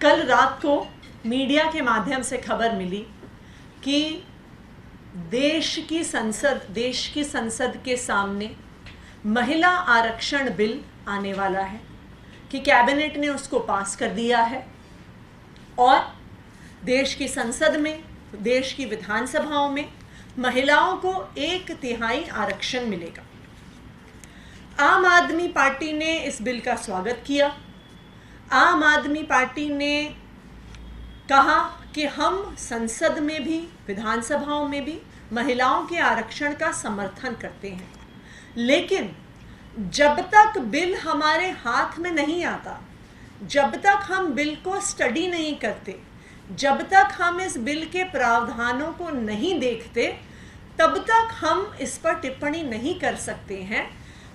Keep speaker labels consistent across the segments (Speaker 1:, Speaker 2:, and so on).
Speaker 1: कल रात को मीडिया के माध्यम से खबर मिली कि देश की संसद के सामने महिला आरक्षण बिल आने वाला है, कि कैबिनेट ने उसको पास कर दिया है और देश की संसद में, देश की विधानसभाओं में महिलाओं को 1/3 आरक्षण मिलेगा। आम आदमी पार्टी ने इस बिल का स्वागत किया। आम आदमी पार्टी ने कहा कि हम संसद में भी, विधानसभाओं में भी महिलाओं के आरक्षण का समर्थन करते हैं, लेकिन जब तक बिल हमारे हाथ में नहीं आता, जब तक हम बिल को स्टडी नहीं करते, जब तक हम इस बिल के प्रावधानों को नहीं देखते, तब तक हम इस पर टिप्पणी नहीं कर सकते हैं,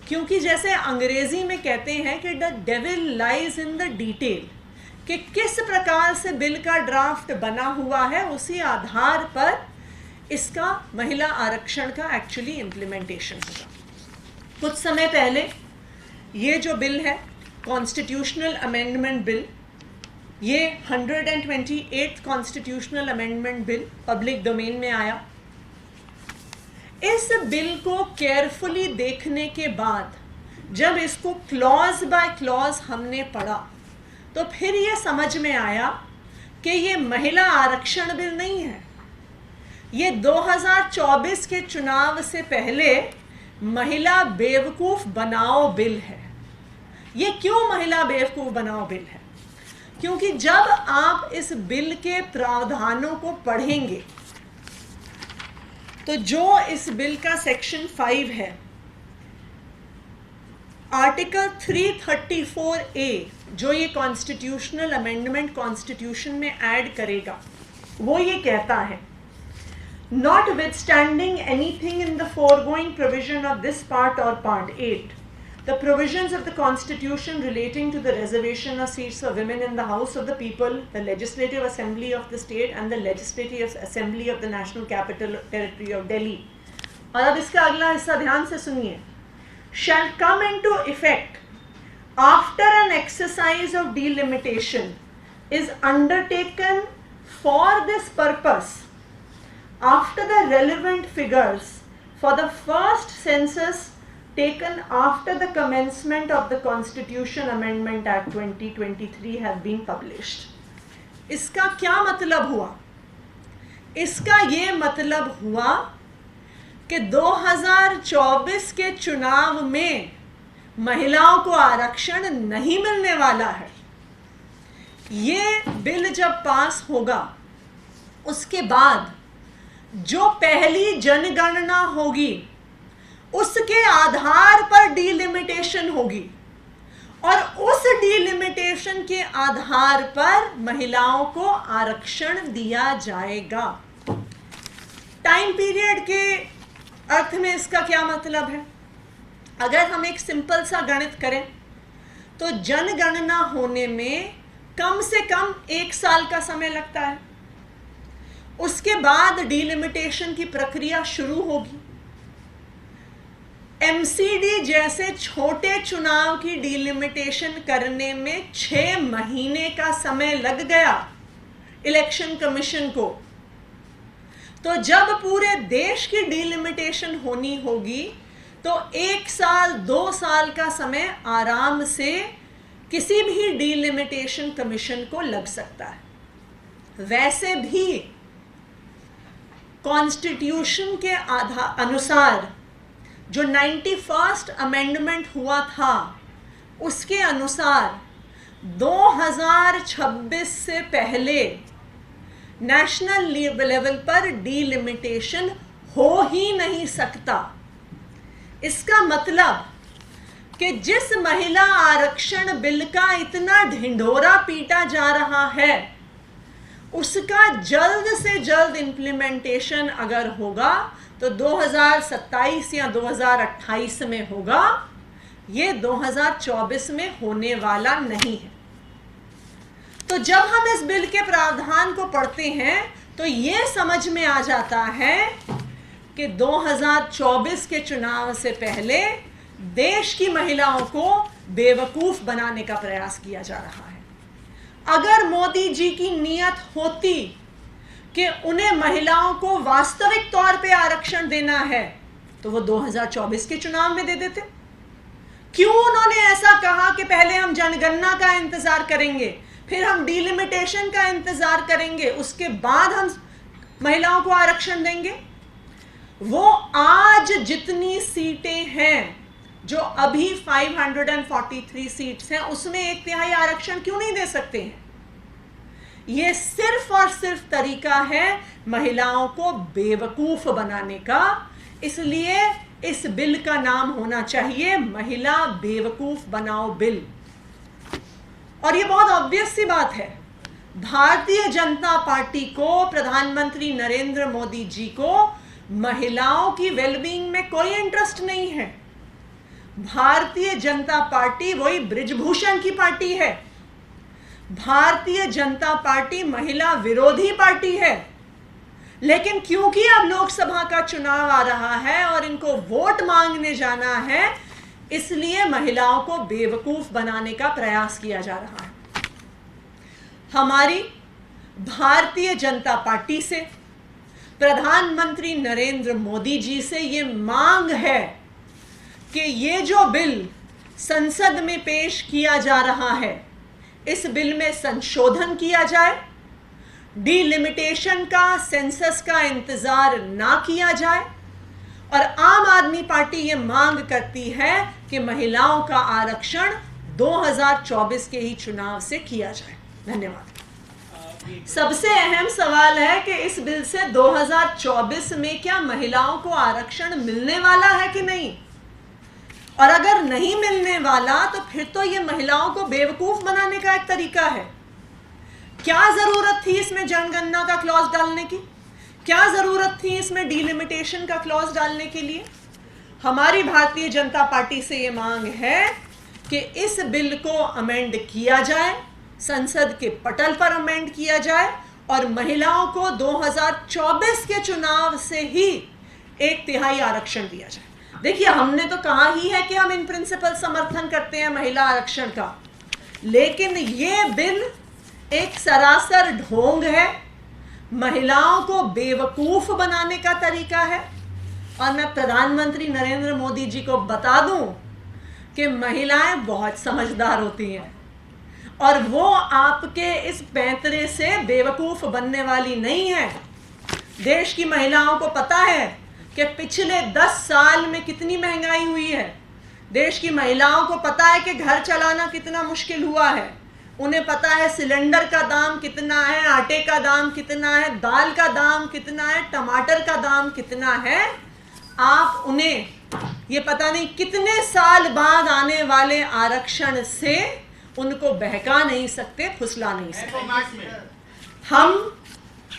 Speaker 1: क्योंकि जैसे अंग्रेजी में कहते हैं कि the devil lies in the detail, कि किस प्रकार से बिल का ड्राफ्ट बना हुआ है उसी आधार पर इसका महिला आरक्षण का एक्चुअली इम्प्लीमेंटेशन होगा। कुछ समय पहले ये जो बिल है, कॉन्स्टिट्यूशनल अमेंडमेंट बिल, ये 128th constitutional amendment bill public domain में आया। इस बिल को केयरफुली देखने के बाद जब इसको क्लॉज बाय क्लॉज हमने पढ़ा, तो फिर ये समझ में आया कि ये महिला आरक्षण बिल नहीं है, ये 2024 के चुनाव से पहले महिला बेवकूफ़ बनाओ बिल है। ये क्यों महिला बेवकूफ़ बनाओ बिल है? क्योंकि जब आप इस बिल के प्रावधानों को पढ़ेंगे तो जो इस बिल का सेक्शन 5 है, आर्टिकल 334A, जो ये कॉन्स्टिट्यूशनल अमेंडमेंट कॉन्स्टिट्यूशन में ऐड करेगा, वो ये कहता है, notwithstanding anything in the foregoing provision of this part or part 8, the provisions of the Constitution relating to the reservation of seats for women in the House of the People, the Legislative Assembly of the State and the Legislative Assembly of the National Capital Territory of Delhi. और अब इसका अगला हिस्सा ध्यान से सुनिए, shall come into effect after an exercise of delimitation is undertaken for this purpose after the relevant figures for the first census taken after the commencement of the Constitution Amendment Act 2023 have been published. इसका क्या मतलब हुआ? इसका ये मतलब हुआ कि 2024 के चुनाव में महिलाओं को आरक्षण नहीं मिलने वाला है। ये बिल जब पास होगा, उसके बाद जो पहली जनगणना होगी उसके आधार पर डीलिमिटेशन होगी, और उस डीलिमिटेशन के आधार पर महिलाओं को आरक्षण दिया जाएगा। टाइम पीरियड के अर्थ में इसका क्या मतलब है? अगर हम एक सिंपल सा गणित करें तो जनगणना होने में कम से कम 1 साल का समय लगता है। उसके बाद डीलिमिटेशन की प्रक्रिया शुरू होगी। एमसीडी जैसे छोटे चुनाव की डीलिमिटेशन करने में 6 महीने का समय लग गया इलेक्शन कमीशन को। तो जब पूरे देश की डीलिमिटेशन होनी होगी तो 1 साल 2 साल का समय आराम से किसी भी डीलिमिटेशन कमीशन को लग सकता है। वैसे भी कॉन्स्टिट्यूशन के अनुसार जो 91st अमेंडमेंट हुआ था, उसके अनुसार 2026 से पहले नेशनल लेवल पर डीलिमिटेशन हो ही नहीं सकता। इसका मतलब कि जिस महिला आरक्षण बिल का इतना ढिंढोरा पीटा जा रहा है, उसका जल्द से जल्द इम्प्लीमेंटेशन अगर होगा तो 2027 या 2028 में होगा, ये 2024 में होने वाला नहीं है। तो जब हम इस बिल के प्रावधान को पढ़ते हैं तो ये समझ में आ जाता है कि 2024 के चुनाव से पहले देश की महिलाओं को बेवकूफ़ बनाने का प्रयास किया जा रहा है। अगर मोदी जी की नीयत होती कि उन्हें महिलाओं को वास्तविक तौर पे आरक्षण देना है तो वो 2024 के चुनाव में दे देते। क्यों उन्होंने ऐसा कहा कि पहले हम जनगणना का इंतजार करेंगे, फिर हम डिलिमिटेशन का इंतजार करेंगे, उसके बाद हम महिलाओं को आरक्षण देंगे? वो आज जितनी सीटें हैं, जो अभी 543 सीट्स हैं, उसमें 1/3 आरक्षण क्यों नहीं दे सकते हैं? ये सिर्फ और सिर्फ तरीका है महिलाओं को बेवकूफ बनाने का। इसलिए इस बिल का नाम होना चाहिए महिला बेवकूफ बनाओ बिल। और ये बहुत ऑब्वियस सी बात है, भारतीय जनता पार्टी को, प्रधानमंत्री नरेंद्र मोदी जी को महिलाओं की वेलबींग में कोई इंटरेस्ट नहीं है। भारतीय जनता पार्टी वही बृजभूषण की पार्टी है। भारतीय जनता पार्टी महिला विरोधी पार्टी है। लेकिन क्योंकि अब लोकसभा का चुनाव आ रहा है और इनको वोट मांगने जाना है, इसलिए महिलाओं को बेवकूफ बनाने का प्रयास किया जा रहा है। हमारी भारतीय जनता पार्टी से, प्रधानमंत्री नरेंद्र मोदी जी से ये मांग है कि ये जो बिल संसद में पेश किया जा रहा है, इस बिल में संशोधन किया जाए, डिलिमिटेशन का, सेंसस का इंतजार ना किया जाए। और आम आदमी पार्टी ये मांग करती है कि महिलाओं का आरक्षण 2024 के ही चुनाव से किया जाए। धन्यवाद। सबसे अहम सवाल है कि इस बिल से 2024 में क्या महिलाओं को आरक्षण मिलने वाला है कि नहीं, और अगर नहीं मिलने वाला तो फिर तो ये महिलाओं को बेवकूफ बनाने का एक तरीका है। क्या जरूरत थी इसमें जनगणना का क्लॉज डालने की? क्या जरूरत थी इसमें डिलिमिटेशन का क्लॉज डालने के लिए? हमारी भारतीय जनता पार्टी से ये मांग है कि इस बिल को अमेंड किया जाए, संसद के पटल पर अमेंड किया जाए और महिलाओं को 2024 के चुनाव से ही 1/3 आरक्षण दिया जाए। देखिए, हमने तो कहा ही है कि हम इन प्रिंसिपल समर्थन करते हैं महिला आरक्षण का, लेकिन ये बिल एक सरासर ढोंग है, महिलाओं को बेवकूफ बनाने का तरीका है। और मैं प्रधानमंत्री नरेंद्र मोदी जी को बता दूं कि महिलाएं बहुत समझदार होती हैं और वो आपके इस पैंतरे से बेवकूफ बनने वाली नहीं है। देश की महिलाओं को पता है कि पिछले 10 साल में कितनी महंगाई हुई है। देश की महिलाओं को पता है कि घर चलाना कितना मुश्किल हुआ है। उन्हें पता है सिलेंडर का दाम कितना है, आटे का दाम कितना है, दाल का दाम कितना है, टमाटर का दाम कितना है। आप उन्हें ये पता नहीं कितने साल बाद आने वाले आरक्षण से उनको बहका नहीं सकते, फुसला नहीं सकते। हम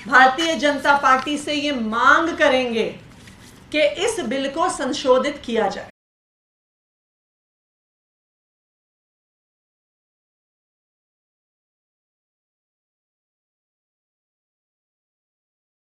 Speaker 1: भारतीय जनता पार्टी से ये मांग करेंगे कि इस बिल को संशोधित किया जाए।